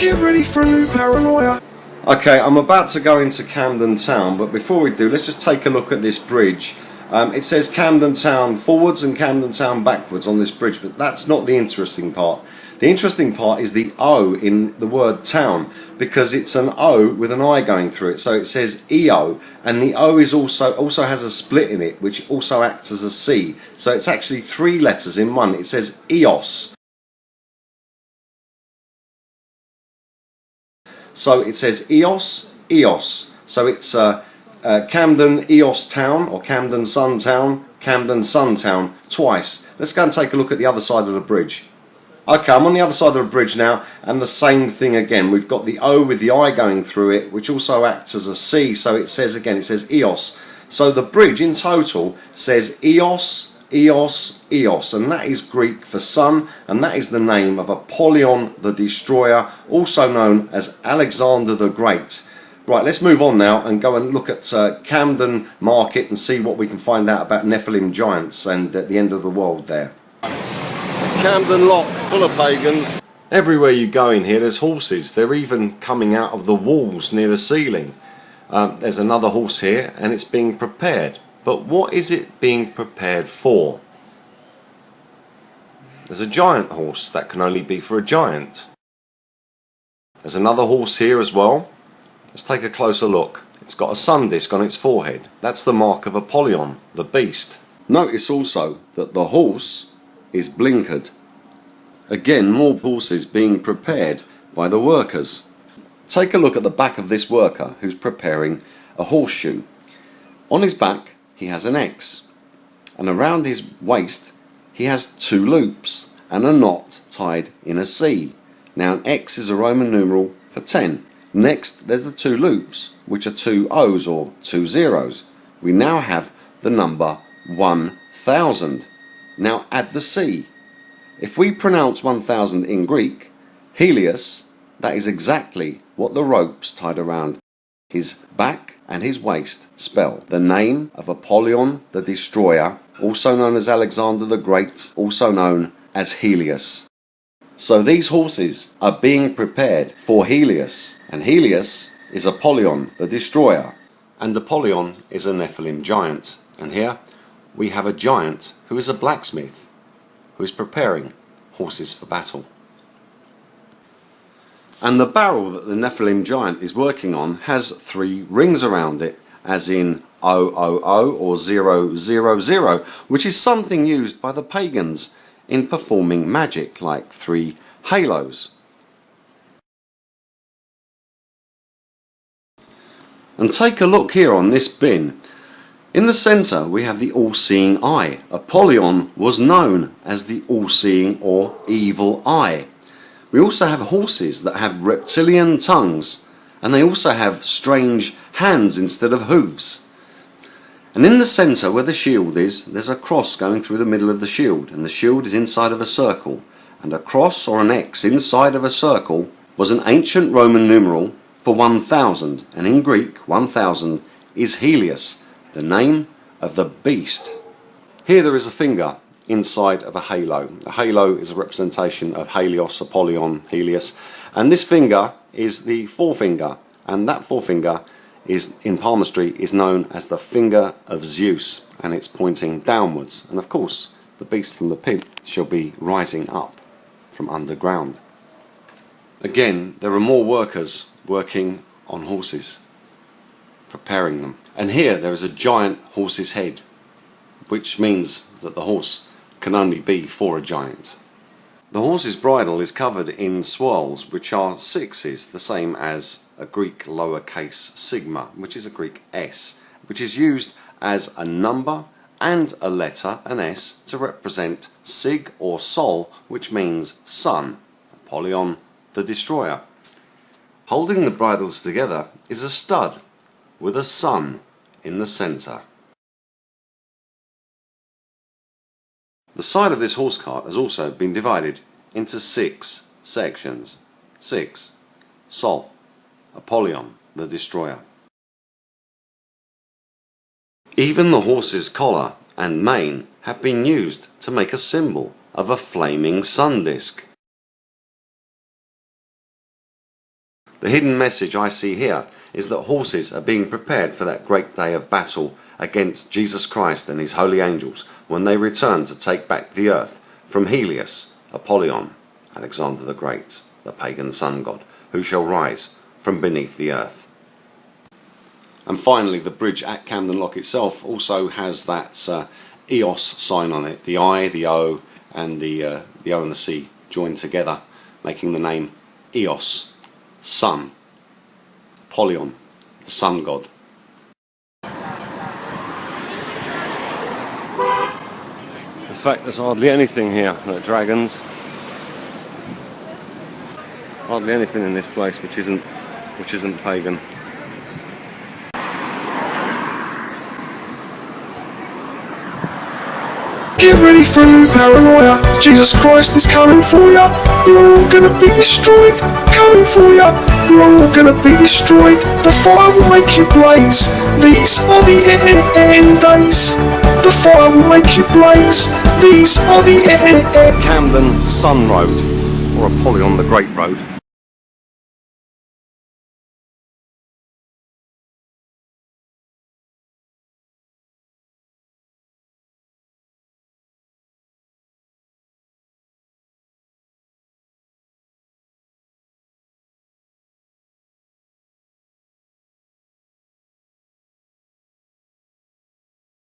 Get ready for a new paranoia. Okay, I'm about to go into Camden town, but before we do, let's just take a look at this bridge. It says Camden town forwards and Camden town backwards on this bridge, but that's not the interesting part. The interesting part is the O in the word town, because it's an O with an I going through it. So it says EO, and the O is also has a split in it, which also acts as a C. So it's actually three letters in one. It says EOS. So it says EOS, EOS. So it's Camden EOS Town, or Camden Sun Town, Camden Sun Town, twice. Let's go and take a look at the other side of the bridge. Okay, I'm on the other side of the bridge now, and the same thing again. We've got the O with the I going through it, which also acts as a C. So it says again, it says EOS. So the bridge in total says EOS, EOS, EOS, and that is Greek for sun, and that is the name of Apollyon the Destroyer, also known as Alexander the Great. Right, let's move on now and go and look at Camden Market and see what we can find out about Nephilim giants and at the end of the world there. Camden Lock, full of pagans. Everywhere you go in here there's horses. They're even coming out of the walls near the ceiling. There's another horse here and it's being prepared. But what is it being prepared for? There's a giant horse. That can only be for a giant. There's another horse here as well. Let's take a closer look. It's got a sun disk on its forehead. That's the mark of Apollyon, the beast. Notice also that the horse is blinkered. Again, more horses being prepared by the workers. Take a look at the back of this worker who's preparing a horseshoe. On his back he has an X, and around his waist he has two loops and a knot tied in a C. Now an X is a Roman numeral for 10. Next there's the two loops, which are two O's or two zeros. We now have the number 1000. Now add the C. If we pronounce 1000 in Greek, Helios, that is exactly what the ropes tied around his back and his waist spell. The name of Apollyon the Destroyer, also known as Alexander the Great, also known as Helios. So these horses are being prepared for Helios, and Helios is Apollyon the Destroyer, and Apollyon is a Nephilim giant. And here we have a giant who is a blacksmith who is preparing horses for battle. And the barrel that the Nephilim giant is working on has three rings around it, as in 000 or 000, which is something used by the pagans in performing magic, like three halos. And take a look here on this bin. In the centre we have the all-seeing eye. Apollyon was known as the all-seeing or evil eye. We also have horses that have reptilian tongues, and they also have strange hands instead of hooves. And in the centre where the shield is, there's a cross going through the middle of the shield, and the shield is inside of a circle. And a cross or an X inside of a circle was an ancient Roman numeral for 1000, and in Greek 1000 is Helios, the name of the beast. Here there is a finger inside of a halo. A halo is a representation of Helios, Apollyon, Helios, and this finger is the forefinger, and that forefinger is in palmistry is known as the finger of Zeus, and it's pointing downwards. And of course the beast from the pit shall be rising up from underground. Again, there are more workers working on horses, preparing them. And here there is a giant horse's head, which means that the horse can only be for a giant. The horse's bridle is covered in swirls, which are sixes, the same as a Greek lowercase sigma, which is a Greek S, which is used as a number and a letter, an S, to represent Sig or Sol, which means sun, Apollyon the Destroyer. Holding the bridles together is a stud with a sun in the centre. The side of this horse cart has also been divided into 6 sections. 6. Sol, Apollyon the Destroyer. Even the horse's collar and mane have been used to make a symbol of a flaming sun disk. The hidden message I see here is that horses are being prepared for that great day of battle against Jesus Christ and his holy angels when they return to take back the earth from Helios, Apollyon, Alexander the Great, the pagan sun god, who shall rise from beneath the earth. And finally, the bridge at Camden Lock itself also has that EOS sign on it, the I, the O, and the O and the C joined together, making the name EOS, Sun, Apollyon, the sun god. In fact, there's hardly anything here at Dragons. Hardly anything in this place which isn't pagan. Get ready for new paranoia. Jesus Christ is coming for ya. You're all gonna be destroyed. Coming for ya. You're all gonna be destroyed. The fire will make you blaze. These are the end days. The fire will make you blaze. These are the end. Camden Sun Road, or Apollyon the Great Road.